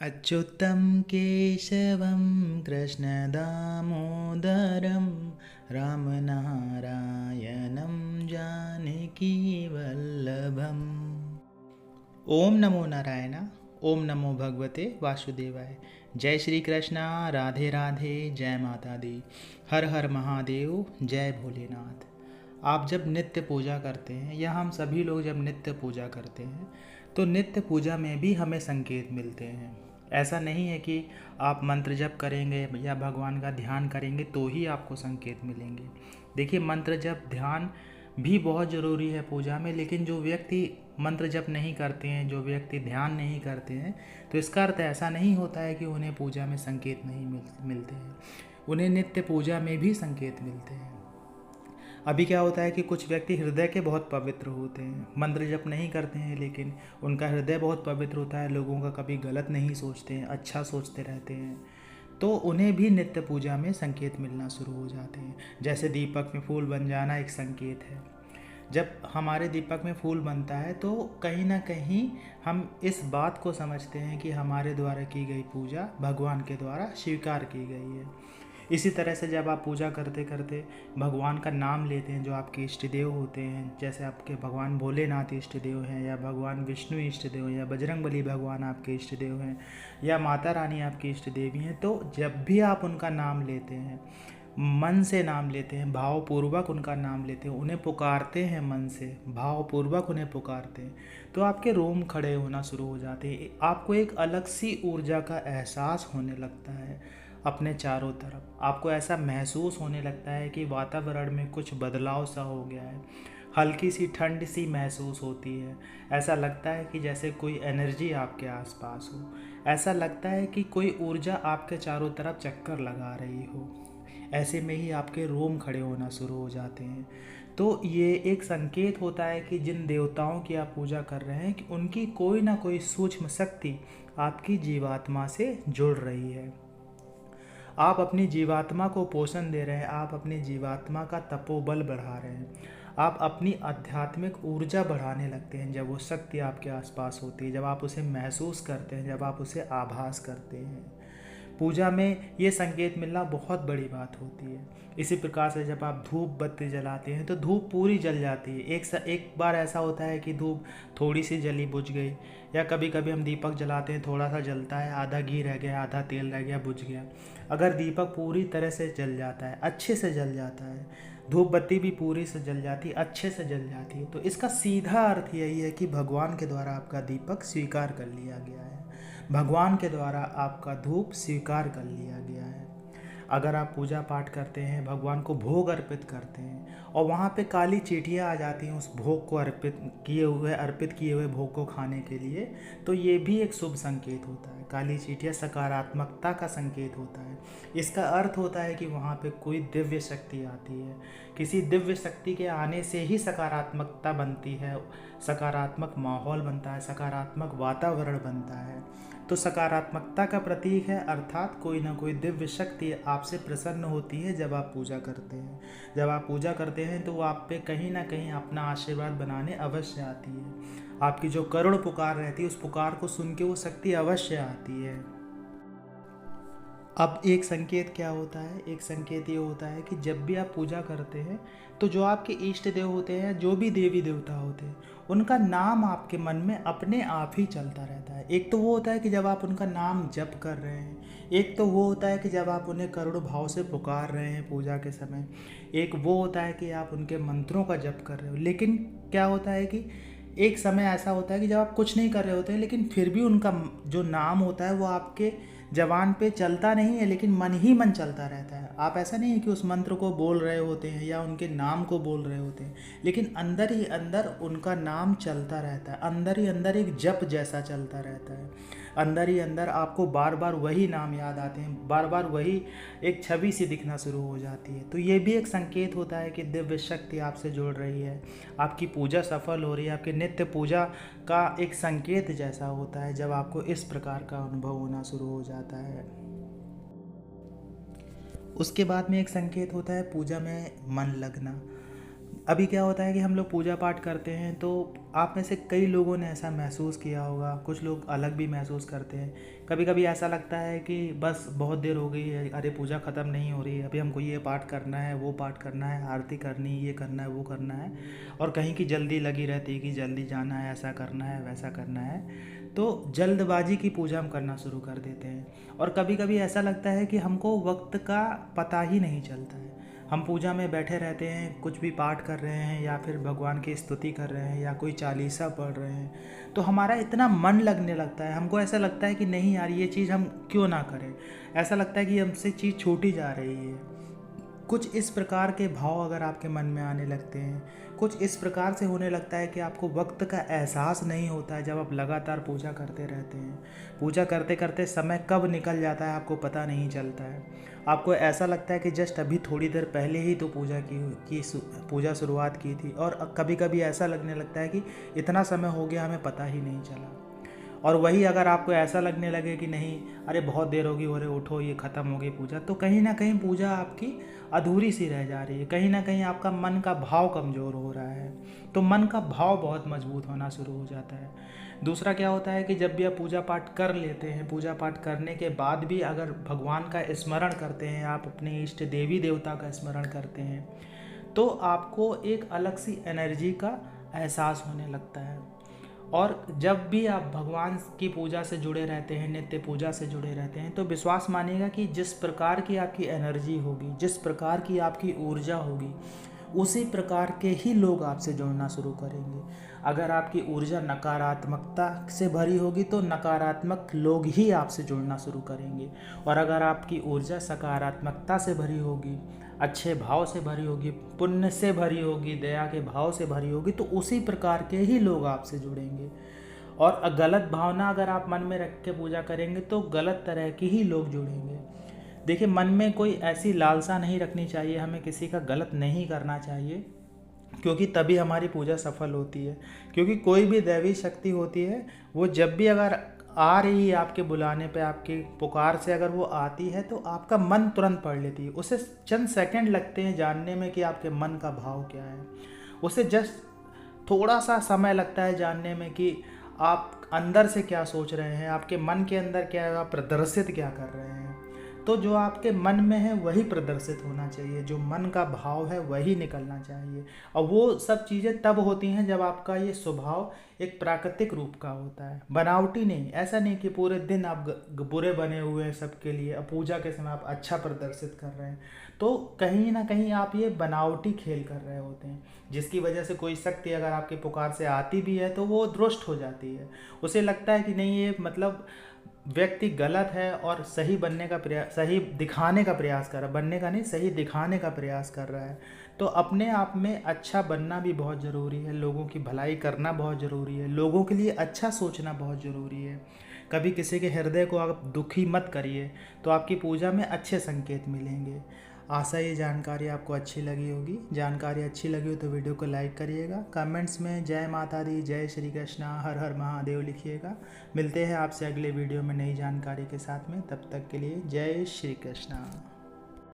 अच्युतं केशवं कृष्णदामोदरं रामनारायणं जानकीवल्लभम्। ओम नमो नारायण। ओम नमो भगवते वासुदेवाय। जय श्री कृष्णा। राधे राधे। जय माता दी। हर हर महादेव। जय भोलेनाथ। आप जब नित्य पूजा करते हैं या हम सभी लोग जब नित्य पूजा करते हैं तो नित्य पूजा में भी हमें संकेत मिलते हैं। ऐसा नहीं है कि आप मंत्र जप करेंगे या भगवान का ध्यान करेंगे तो ही आपको संकेत मिलेंगे। देखिए, मंत्र जप ध्यान भी बहुत ज़रूरी है पूजा में, लेकिन जो व्यक्ति मंत्र जप नहीं करते हैं, जो व्यक्ति ध्यान नहीं करते हैं, तो इसका अर्थ ऐसा नहीं होता है कि उन्हें पूजा में संकेत नहीं मिलते हैं। उन्हें नित्य पूजा में भी संकेत मिलते हैं। अभी क्या होता है कि कुछ व्यक्ति हृदय के बहुत पवित्र होते हैं, मंत्र जप नहीं करते हैं, लेकिन उनका हृदय बहुत पवित्र होता है, लोगों का कभी गलत नहीं सोचते हैं, अच्छा सोचते रहते हैं, तो उन्हें भी नित्य पूजा में संकेत मिलना शुरू हो जाते हैं। जैसे दीपक में फूल बन जाना एक संकेत है। जब हमारे दीपक में फूल बनता है तो कहीं ना कहीं हम इस बात को समझते हैं कि हमारे द्वारा की गई पूजा भगवान के द्वारा स्वीकार की गई है। इसी तरह से जब आप पूजा करते करते भगवान का नाम लेते हैं, जो आपके इष्ट देव होते हैं, जैसे आपके भगवान भोलेनाथ इष्ट देव हैं, या भगवान विष्णु इष्ट देव हैं, या बजरंगबली भगवान आपके इष्ट देव हैं, या माता रानी आपकी इष्ट देवी हैं, तो जब भी आप उनका नाम लेते हैं, मन से नाम लेते हैं, भावपूर्वक उनका नाम लेते हैं, उन्हें पुकारते हैं, मन से भावपूर्वक उन्हें पुकारते हैं, तो आपके रोम खड़े होना शुरू हो जाते हैं। आपको एक अलग सी ऊर्जा का एहसास होने लगता है अपने चारों तरफ। आपको ऐसा महसूस होने लगता है कि वातावरण में कुछ बदलाव सा हो गया है, हल्की सी ठंड सी महसूस होती है। ऐसा लगता है कि जैसे कोई एनर्जी आपके आसपास हो, ऐसा लगता है कि कोई ऊर्जा आपके चारों तरफ चक्कर लगा रही हो। ऐसे में ही आपके रोम खड़े होना शुरू हो जाते हैं। तो ये एक संकेत होता है कि जिन देवताओं की आप पूजा कर रहे हैं कि उनकी कोई ना कोई सूक्ष्म शक्ति आपकी जीवात्मा से जुड़ रही है। आप अपनी जीवात्मा को पोषण दे रहे हैं, आप अपनी जीवात्मा का तपोबल बढ़ा रहे हैं, आप अपनी आध्यात्मिक ऊर्जा बढ़ाने लगते हैं जब वो शक्ति आपके आसपास होती है, जब आप उसे महसूस करते हैं, जब आप उसे आभास करते हैं। पूजा में ये संकेत मिलना बहुत बड़ी बात होती है। इसी प्रकार से जब आप धूप बत्ती जलाते हैं तो धूप पूरी जल जाती है। एक बार ऐसा होता है कि धूप थोड़ी सी जली बुझ गई, या कभी कभी हम दीपक जलाते हैं, थोड़ा सा जलता है, आधा घी रह गया, आधा तेल रह गया, बुझ गया। अगर दीपक पूरी तरह से जल जाता है, अच्छे से जल जाता है, धूप बत्ती भी पूरी से जल जाती है, अच्छे से जल जाती है, तो इसका सीधा अर्थ यही है कि भगवान के द्वारा आपका दीपक स्वीकार कर लिया गया है, भगवान के द्वारा आपका धूप स्वीकार कर लिया गया है। अगर आप पूजा पाठ करते हैं, भगवान को भोग अर्पित करते हैं और वहाँ पे काली चींटियाँ आ जाती हैं उस भोग को अर्पित किए हुए भोग को खाने के लिए, तो ये भी एक शुभ संकेत होता है। काली चींटियाँ सकारात्मकता का संकेत होता है। इसका अर्थ होता है कि वहाँ पे कोई दिव्य शक्ति आती है। किसी दिव्य शक्ति के आने से ही सकारात्मकता बनती है, सकारात्मक माहौल बनता है, सकारात्मक वातावरण बनता है। तो सकारात्मकता का प्रतीक है, अर्थात कोई ना कोई दिव्य शक्ति आपसे प्रसन्न होती है जब आप पूजा करते हैं। जब आप पूजा करते हैं तो वो आप पे कहीं ना कहीं अपना आशीर्वाद बनाने अवश्य आती है। आपकी जो करुण पुकार रहती है, उस पुकार को सुन के वो शक्ति अवश्य आती है। अब एक संकेत क्या होता है? एक संकेत ये होता है कि जब भी आप पूजा करते हैं तो जो आपके इष्ट देव होते हैं, जो भी देवी देवता होते हैं, उनका नाम आपके मन में अपने आप ही चलता रहता है। एक तो वो होता है कि जब आप उनका नाम जप कर रहे हैं, एक तो वो होता है कि जब आप उन्हें करुण भाव से पुकार रहे हैं पूजा के समय, एक वो होता है कि आप उनके मंत्रों का जप कर रहे हो। लेकिन क्या होता है कि एक समय ऐसा होता है कि जब आप कुछ नहीं कर रहे होते हैं, लेकिन फिर भी उनका जो नाम होता है वो आपके जबान पे चलता नहीं है, लेकिन मन ही मन चलता रहता है। आप ऐसा नहीं है कि उस मंत्र को बोल रहे होते हैं या उनके नाम को बोल रहे होते हैं, लेकिन अंदर ही अंदर उनका नाम चलता रहता है, अंदर ही अंदर एक जप जैसा चलता रहता है, अंदर ही अंदर आपको बार बार वही नाम याद आते हैं, बार बार वही एक छवि सी दिखना शुरू हो जाती है। तो ये भी एक संकेत होता है कि दिव्य शक्ति आपसे जुड़ रही है, आपकी पूजा सफल हो रही है। आपके नित्य पूजा का एक संकेत जैसा होता है जब आपको इस प्रकार का अनुभव होना शुरू हो जाता है। उसके बाद में एक संकेत होता है पूजा में मन लगना। अभी क्या होता है कि हम लोग पूजा पाठ करते हैं तो आप में से कई लोगों ने ऐसा महसूस किया होगा, कुछ लोग अलग भी महसूस करते हैं। कभी कभी ऐसा लगता है कि बस बहुत देर हो गई है, अरे पूजा ख़त्म नहीं हो रही है, अभी हमको ये पाठ करना है, वो पाठ करना है, आरती करनी, ये करना है, वो करना है, और कहीं की जल्दी लगी रहती है कि जल्दी जाना है, ऐसा करना है, वैसा करना है। तो जल्दबाजी की पूजा हम करना शुरू कर देते हैं, और कभी कभी ऐसा लगता है कि हमको वक्त का पता ही नहीं चलता है। हम पूजा में बैठे रहते हैं, कुछ भी पाठ कर रहे हैं या फिर भगवान की स्तुति कर रहे हैं या कोई चालीसा पढ़ रहे हैं, तो हमारा इतना मन लगने लगता है, हमको ऐसा लगता है कि नहीं यार ये चीज़ हम क्यों ना करें, ऐसा लगता है कि हमसे चीज़ छूटी जा रही है। कुछ इस प्रकार के भाव अगर आपके मन में आने लगते हैं, कुछ इस प्रकार से होने लगता है कि आपको वक्त का एहसास नहीं होता है जब आप लगातार पूजा करते रहते हैं। पूजा करते करते समय कब निकल जाता है आपको पता नहीं चलता है। आपको ऐसा लगता है कि जस्ट अभी थोड़ी देर पहले ही तो पूजा शुरुआत की थी, और कभी कभी ऐसा लगने लगता है कि इतना समय हो गया हमें पता ही नहीं चला। और वही अगर आपको ऐसा लगने लगे कि नहीं अरे बहुत देर होगी, अरे उठो ये ख़त्म हो गई पूजा, तो कहीं ना कहीं पूजा आपकी अधूरी सी रह जा रही है, कहीं ना कहीं आपका मन का भाव कमज़ोर हो रहा है। तो मन का भाव बहुत मजबूत होना शुरू हो जाता है। दूसरा क्या होता है कि जब भी आप पूजा पाठ कर लेते हैं, पूजा पाठ करने के बाद भी अगर भगवान का स्मरण करते हैं, आप अपने इष्ट देवी देवता का स्मरण करते हैं, तो आपको एक अलग सी एनर्जी का एहसास होने लगता है। और जब भी आप भगवान की पूजा से जुड़े रहते हैं, नित्य पूजा से जुड़े रहते हैं, तो विश्वास मानिएगा कि जिस प्रकार की आपकी एनर्जी होगी, जिस प्रकार की आपकी ऊर्जा होगी, उसी प्रकार के ही लोग आपसे जुड़ना शुरू करेंगे। अगर आपकी ऊर्जा नकारात्मकता से भरी होगी तो नकारात्मक लोग ही आपसे जुड़ना शुरू करेंगे, और अगर आपकी ऊर्जा सकारात्मकता से भरी होगी, अच्छे भाव से भरी होगी, पुण्य से भरी होगी, दया के भाव से भरी होगी, तो उसी प्रकार के ही लोग आपसे जुड़ेंगे। और गलत भावना अगर आप मन में रख के पूजा करेंगे तो गलत तरह के ही लोग जुड़ेंगे। देखिए, मन में कोई ऐसी लालसा नहीं रखनी चाहिए, हमें किसी का गलत नहीं करना चाहिए, क्योंकि तभी हमारी पूजा सफल होती है। क्योंकि कोई भी दैवी शक्ति होती है, वो जब भी अगर आ रही है आपके बुलाने पे, आपके पुकार से अगर वो आती है, तो आपका मन तुरंत पढ़ लेती है। उसे चंद सेकंड लगते हैं जानने में कि आपके मन का भाव क्या है। उसे जस्ट थोड़ा सा समय लगता है जानने में कि आप अंदर से क्या सोच रहे हैं, आपके मन के अंदर क्या है, आप प्रदर्शित क्या कर रहे हैं। तो जो आपके मन में है वही प्रदर्शित होना चाहिए, जो मन का भाव है वही निकलना चाहिए। और वो सब चीज़ें तब होती हैं जब आपका ये स्वभाव एक प्राकृतिक रूप का होता है, बनावटी नहीं। ऐसा नहीं कि पूरे दिन आप बुरे बने हुए हैं सबके लिए, अब पूजा के समय आप अच्छा प्रदर्शित कर रहे हैं, तो कहीं ना कहीं आप ये बनावटी खेल कर रहे होते हैं, जिसकी वजह से कोई शक्ति अगर आपके पुकार से आती भी है तो वो दुष्ट हो जाती है। उसे लगता है कि नहीं ये मतलब व्यक्ति गलत है और सही बनने का प्रयास, सही दिखाने का प्रयास कर रहा है, बनने का नहीं, सही दिखाने का प्रयास कर रहा है। तो अपने आप में अच्छा बनना भी बहुत ज़रूरी है, लोगों की भलाई करना बहुत ज़रूरी है, लोगों के लिए अच्छा सोचना बहुत ज़रूरी है। कभी किसी के हृदय को आप दुखी मत करिए, तो आपकी पूजा में अच्छे संकेत मिलेंगे। आशा ये जानकारी आपको अच्छी लगी होगी। जानकारी अच्छी लगी हो तो वीडियो को लाइक करिएगा, कमेंट्स में जय माता दी, जय श्री कृष्णा, हर हर महादेव लिखिएगा। मिलते हैं आपसे अगले वीडियो में नई जानकारी के साथ में, तब तक के लिए जय श्री कृष्णा।